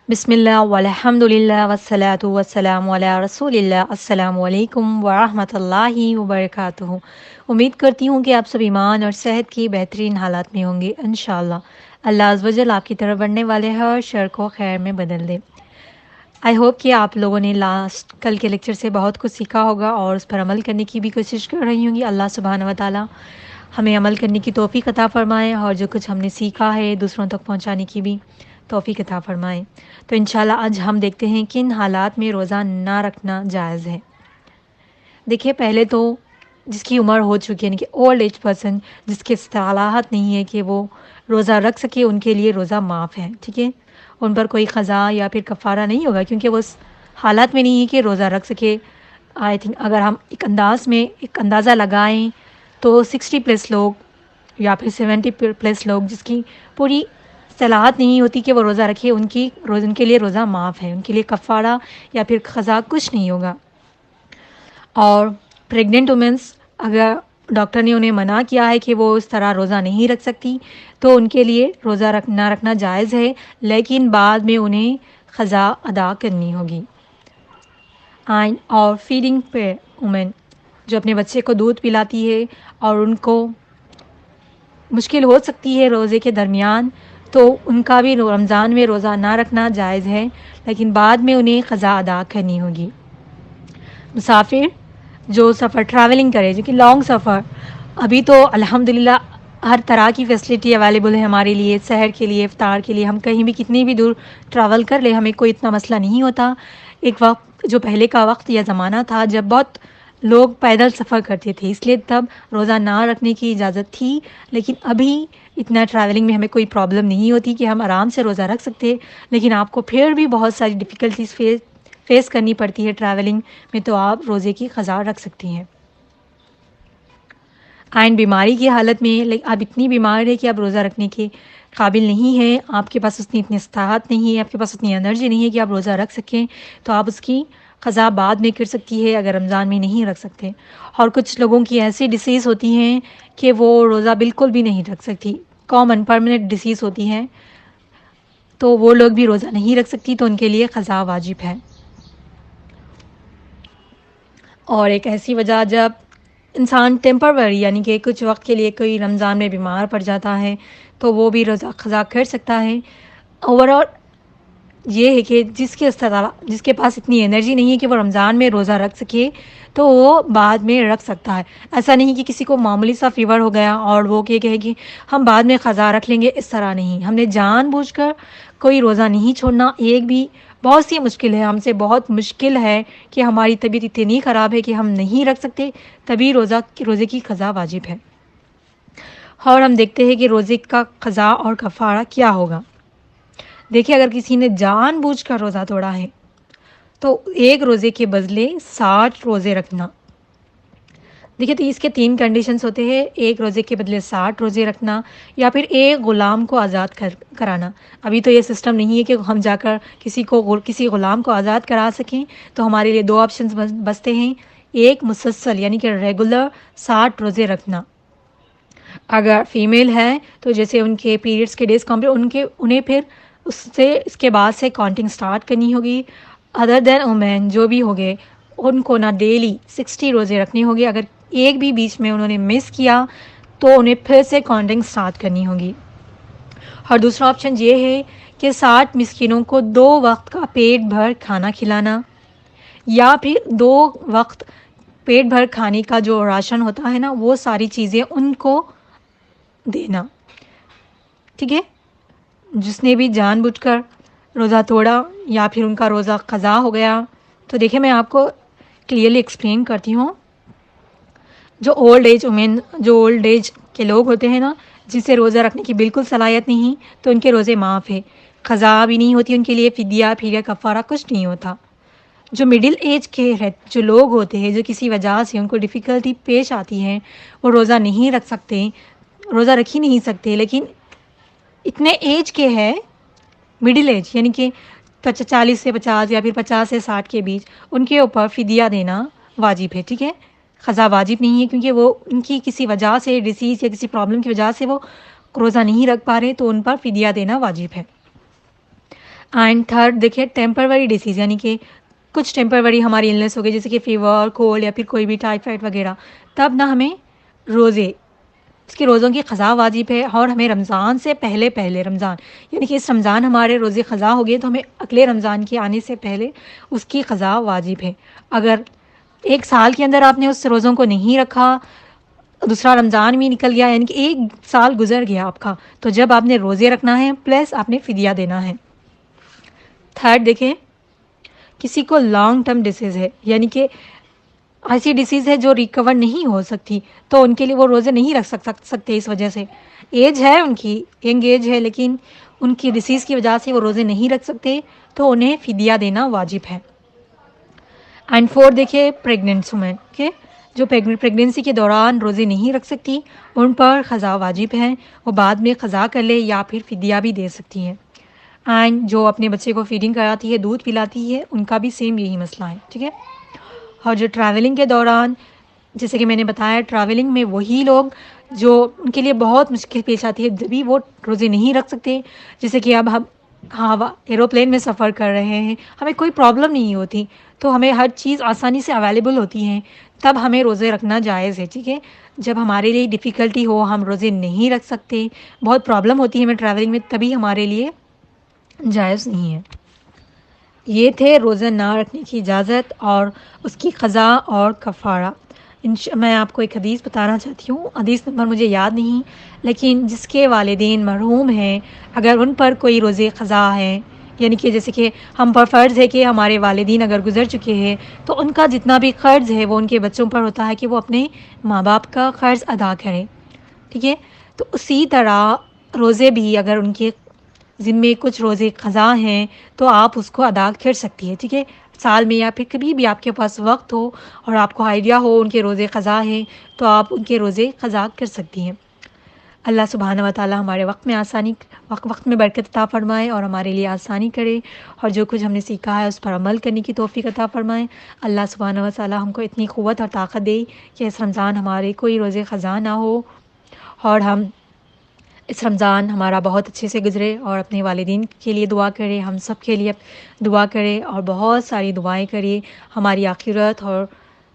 بسم اللہ والحمد للہ والصلاۃ والسلام علی رسول اللہ۔ السلام علیکم ورحمۃ اللہ وبرکاتہ۔ امید کرتی ہوں کہ آپ سب ایمان اور صحت کی بہترین حالات میں ہوں گے انشاءاللہ۔ اللہ عز و جل آپ کی طرف بڑھنے والے ہر شر کو خیر میں بدل دے۔ آئی ہوپ کہ آپ لوگوں نے کل کے لیکچر سے بہت کچھ سیکھا ہوگا اور اس پر عمل کرنے کی بھی کوشش کر رہی ہوں گی۔ اللہ سبحانہ و تعالیٰ ہمیں عمل کرنے کی توفیق عطا فرمائے اور جو کچھ ہم نے سیکھا ہے دوسروں تک پہنچانے کی بھی توفیق عطا فرمائے۔ تو انشاءاللہ آج ہم دیکھتے ہیں کن حالات میں روزہ نہ رکھنا جائز ہے۔ دیکھیے پہلے تو جس کی عمر ہو چکی ہے یعنی کہ اولڈ ایج پرسن، جس کے صلاحیت نہیں ہے کہ وہ روزہ رکھ سکے، ان کے لیے روزہ معاف ہے، ٹھیک ہے۔ ان پر کوئی قضا یا پھر کفارہ نہیں ہوگا کیونکہ وہ اس حالات میں نہیں ہے کہ روزہ رکھ سکے۔ آئی تھنک اگر ہم ایک اندازہ لگائیں تو 60+ لوگ یا پھر 70+ لوگ جس کی پوری صلاحیت نہیں ہوتی کہ وہ روزہ رکھے، ان کے لیے روزہ معاف ہے، ان کے لیے کفارہ یا پھر قضا کچھ نہیں ہوگا۔ اور پریگننٹ وومنس، اگر ڈاکٹر نے انہیں منع کیا ہے کہ وہ اس طرح روزہ نہیں رکھ سکتی تو ان کے لیے روزہ نہ رکھنا جائز ہے، لیکن بعد میں انہیں قضا ادا کرنی ہوگی۔ اور فیڈنگ پہ وومن جو اپنے بچے کو دودھ پلاتی ہے اور ان کو مشکل ہو سکتی ہے روزے کے درمیان، تو ان کا بھی رمضان میں روزہ نہ رکھنا جائز ہے، لیکن بعد میں انہیں قضا ادا کرنی ہوگی۔ مسافر جو سفر ٹریولنگ کرے، جو کہ لانگ سفر، ابھی تو الحمدللہ ہر طرح کی فیسلٹی اویلیبل ہے ہمارے لیے، سحر کے لیے، افطار کے لیے، ہم کہیں بھی کتنی بھی دور ٹریول کر لیں ہمیں کوئی اتنا مسئلہ نہیں ہوتا۔ ایک وقت جو پہلے کا وقت یا زمانہ تھا جب بہت لوگ پیدل سفر کرتے تھے، اس لیے تب روزہ نہ رکھنے کی اجازت تھی، لیکن ابھی اتنا ٹریولنگ میں ہمیں کوئی پرابلم نہیں ہوتی کہ ہم آرام سے روزہ رکھ سکتے، لیکن آپ کو پھر بھی بہت ساری ڈیفیکلٹیز فیس کرنی پڑتی ہے ٹریولنگ میں، تو آپ روزے کی قضا رکھ سکتی ہیں۔ بیماری کی حالت میں آپ اتنی بیمار ہے کہ آپ روزہ رکھنے کے قابل نہیں ہیں، آپ کے پاس اتنی استطاعت نہیں ہے، آپ کے پاس اتنی انرجی نہیں ہے کہ آپ روزہ رکھ سکیں، تو آپ اس کی قضا بعد میں کر سکتی ہے اگر رمضان میں نہیں رکھ سکتے۔ اور کچھ لوگوں کی ایسی ڈیزیز ہوتی ہیں کہ وہ روزہ بالکل بھی نہیں رکھ سکتی، کامن پرماننٹ ڈیزیز ہوتی ہیں، تو وہ لوگ بھی روزہ نہیں رکھ سکتی، تو ان کے لیے قضا واجب ہے۔ اور ایک ایسی وجہ جب انسان ٹیمپروری یعنی کہ کچھ وقت کے لیے کوئی رمضان میں بیمار پڑ جاتا ہے تو وہ بھی روزہ قضا کر سکتا ہے۔ اوور آل یہ ہے کہ جس کے پاس اتنی انرجی نہیں ہے کہ وہ رمضان میں روزہ رکھ سکے تو وہ بعد میں رکھ سکتا ہے۔ ایسا نہیں کہ کسی کو معمولی سا فیور ہو گیا اور وہ کہے کہ ہم بعد میں قضا رکھ لیں گے، اس طرح نہیں۔ ہم نے جان بوجھ کر کوئی روزہ نہیں چھوڑنا، ایک بھی بہت سی مشکل ہے، ہم سے بہت مشکل ہے کہ ہماری طبیعت اتنی خراب ہے کہ ہم نہیں رکھ سکتے، تبھی روزے کی قضا واجب ہے۔ اور ہم دیکھتے ہیں کہ روزے کا قضا اور کفارہ کیا ہوگا۔ دیکھیں اگر کسی نے جان بوجھ کر روزہ توڑا ہے تو ایک روزے کے بدلے 60 روزے رکھنا۔ دیکھیں تو اس کے 3 کنڈیشنز ہوتے ہیں، ایک روزے کے بدلے 60 روزے رکھنا یا پھر ایک غلام کو آزاد کرانا۔ ابھی تو یہ سسٹم نہیں ہے کہ ہم جا کر کسی غلام کو آزاد کرا سکیں، تو ہمارے لیے 2 آپشنز بستے ہیں، ایک مسلسل یعنی کہ ریگولر 60 روزے رکھنا۔ اگر فیمیل ہے تو جیسے ان کے پیریڈز کے ڈیز کمپلیٹ انہیں پھر اس کے بعد سے کاؤنٹنگ سٹارٹ کرنی ہوگی۔ ادر دین وومین جو بھی ہوگے ان کو نہ ڈیلی 60 روزے رکھنے ہوگی، اگر ایک بھی بیچ میں انہوں نے مس کیا تو انہیں پھر سے کاؤنٹنگ سٹارٹ کرنی ہوگی۔ اور دوسرا آپشن یہ ہے کہ 60 مسکینوں کو 2 وقت کا پیٹ بھر کھانا کھلانا، یا پھر 2 وقت پیٹ بھر کھانے کا جو راشن ہوتا ہے نا وہ ساری چیزیں ان کو دینا، ٹھیک ہے۔ جس نے بھی جان بوجھ کر روزہ توڑا یا پھر ان کا روزہ قضا ہو گیا، تو دیکھیں میں آپ کو کلیئرلی ایکسپلین کرتی ہوں۔ جو اولڈ ایج کے لوگ ہوتے ہیں نا، جسے روزہ رکھنے کی بالکل صلاحیت نہیں، تو ان کے روزے معاف ہے، قضا بھی نہیں ہوتی ان کے لیے، فدیہ کفارہ کچھ نہیں ہوتا۔ جو مڈل ایج کے جو لوگ ہوتے ہیں، جو کسی وجہ سے ان کو ڈیفیکلٹی پیش آتی ہے، وہ روزہ نہیں رکھ سکتے، روزہ رکھ ہی نہیں سکتے، لیکن اتنے ایج کے ہے، مڈل ایج یعنی کہ 40 سے 50 یا پھر 50 سے 60 کے بیچ، ان کے اوپر فدیہ دینا واجب ہے، ٹھیک ہے۔ قضا واجب نہیں ہے کیونکہ وہ ان کی کسی وجہ سے ڈیزیز یا کسی پرابلم کی وجہ سے وہ روزہ نہیں رکھ پا رہے، تو ان پر فدیہ دینا واجب ہے۔ اینڈ تھرڈ دیکھیے ٹیمپروری ڈیزیز، یعنی کہ کچھ ٹیمپروری ہماری النس ہو گئی جیسے کہ فیور، کولڈ یا پھر کوئی بھی ٹائیفائڈ وغیرہ، تب نہ ہمیں روزے، اس کے روزوں کی قضا واجب ہے، اور ہمیں رمضان سے پہلے پہلے رمضان، یعنی کہ اس رمضان ہمارے روزے قضا ہو گئے تو ہمیں اگلے رمضان کے آنے سے پہلے اس کی قضا واجب ہے۔ اگر ایک سال کے اندر آپ نے اس روزوں کو نہیں رکھا، دوسرا رمضان بھی نکل گیا، یعنی کہ ایک سال گزر گیا آپ کا، تو جب آپ نے روزے رکھنا ہے پلس آپ نے فدیہ دینا ہے۔ تھرڈ دیکھیں، کسی کو لانگ ٹرم ڈیزیز ہے، یعنی کہ ایسی ڈیزیز ہے جو ریکور نہیں ہو سکتی، تو ان کے لیے وہ روزے نہیں رکھ سکتے، اس وجہ سے ایج ہے ان کی، ینگ ایج ہے، لیکن ان کی ڈیزیز کی وجہ سے وہ روزے نہیں رکھ سکتے، تو انہیں فدیہ دینا واجب ہے۔ اینڈ فور دیکھیے پریگننٹ وومن کے جو پریگنینسی کے دوران روزے نہیں رکھ سکتی، ان پر قضا واجب ہے، وہ بعد میں قضا کر لے یا پھر فدیہ بھی دے سکتی ہیں۔ اینڈ جو اپنے بچے کو فیڈنگ کراتی ہے، دودھ پلاتی ہے، ان کا بھی سیم یہی مسئلہ ہے، ٹھیک ہے۔ اور جو ٹریولنگ کے دوران، جیسے کہ میں نے بتایا ٹریولنگ میں وہی لوگ جو ان کے لیے بہت مشکل پیش آتی ہے جبھی وہ روزے نہیں رکھ سکتے، جیسے کہ اب ہم ایروپلین میں سفر کر رہے ہیں، ہمیں کوئی پرابلم نہیں ہوتی، تو ہمیں ہر چیز آسانی سے اویلیبل ہوتی ہیں، تب ہمیں روزے رکھنا جائز ہے، ٹھیک ہے۔ جب ہمارے لیے ڈیفیکلٹی ہو، ہم روزے نہیں رکھ سکتے، بہت پرابلم ہوتی ہے ہمیں ٹریولنگ میں، تبھی ہمارے لیے جائز نہیں ہے۔ یہ تھے روزہ نہ رکھنے کی اجازت اور اس کی قضا اور کفارہ۔ میں آپ کو ایک حدیث بتانا چاہتی ہوں، حدیث نمبر مجھے یاد نہیں، لیکن جس کے والدین مرحوم ہیں، اگر ان پر کوئی روزے قضا ہے، یعنی کہ جیسے کہ ہم پر فرض ہے کہ ہمارے والدین اگر گزر چکے ہیں تو ان کا جتنا بھی قرض ہے وہ ان کے بچوں پر ہوتا ہے کہ وہ اپنے ماں باپ کا قرض ادا کریں، ٹھیک ہے۔ تو اسی طرح روزے بھی اگر ان کے ذمے کچھ روزے قضا ہیں تو آپ اس کو ادا کر سکتی ہے، ٹھیک ہے۔ سال میں یا پھر کبھی بھی آپ کے پاس وقت ہو اور آپ کو آئیڈیا ہو ان کے روزے قضا ہیں تو آپ ان کے روزے قضا کر سکتی ہیں۔ اللہ سبحانہ و تعالی ہمارے وقت میں آسانی، وقت میں برکت عطا فرمائے اور ہمارے لیے آسانی کرے، اور جو کچھ ہم نے سیکھا ہے اس پر عمل کرنے کی توفیق عطا فرمائے۔ اللہ سبحانہ و تعالی ہم کو اتنی قوت اور طاقت دے کہ اس رمضان ہمارے کوئی روزے قضا نہ ہو، اور ہم اس رمضان ہمارا بہت اچھے سے گزرے، اور اپنے والدین کے لیے دعا کرے، ہم سب کے لیے دعا کرے، اور بہت ساری دعائیں کریے ہماری آخرت اور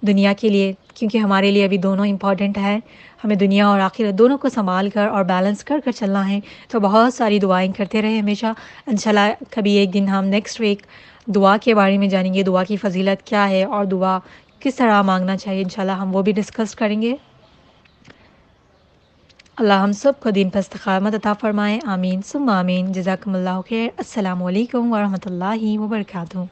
دنیا کے لیے، کیونکہ ہمارے لیے ابھی دونوں امپورٹنٹ ہے، ہمیں دنیا اور آخرت دونوں کو سنبھال کر اور بیلنس کر کر چلنا ہے، تو بہت ساری دعائیں کرتے رہے ہمیشہ۔ انشاءاللہ کبھی ایک دن ہم نیکسٹ ویک دعا کے بارے میں جانیں گے، دعا کی فضیلت کیا ہے اور دعا کس طرح مانگنا چاہیے، انشاءاللہ ہم وہ بھی ڈسکس کریں گے۔ اللہ ہم سب کو دین پر استقامت عطا فرمائے، آمین ثم آمین۔ جزاکم اللہ خیر۔ السلام علیکم ورحمۃ اللہ وبرکاتہ۔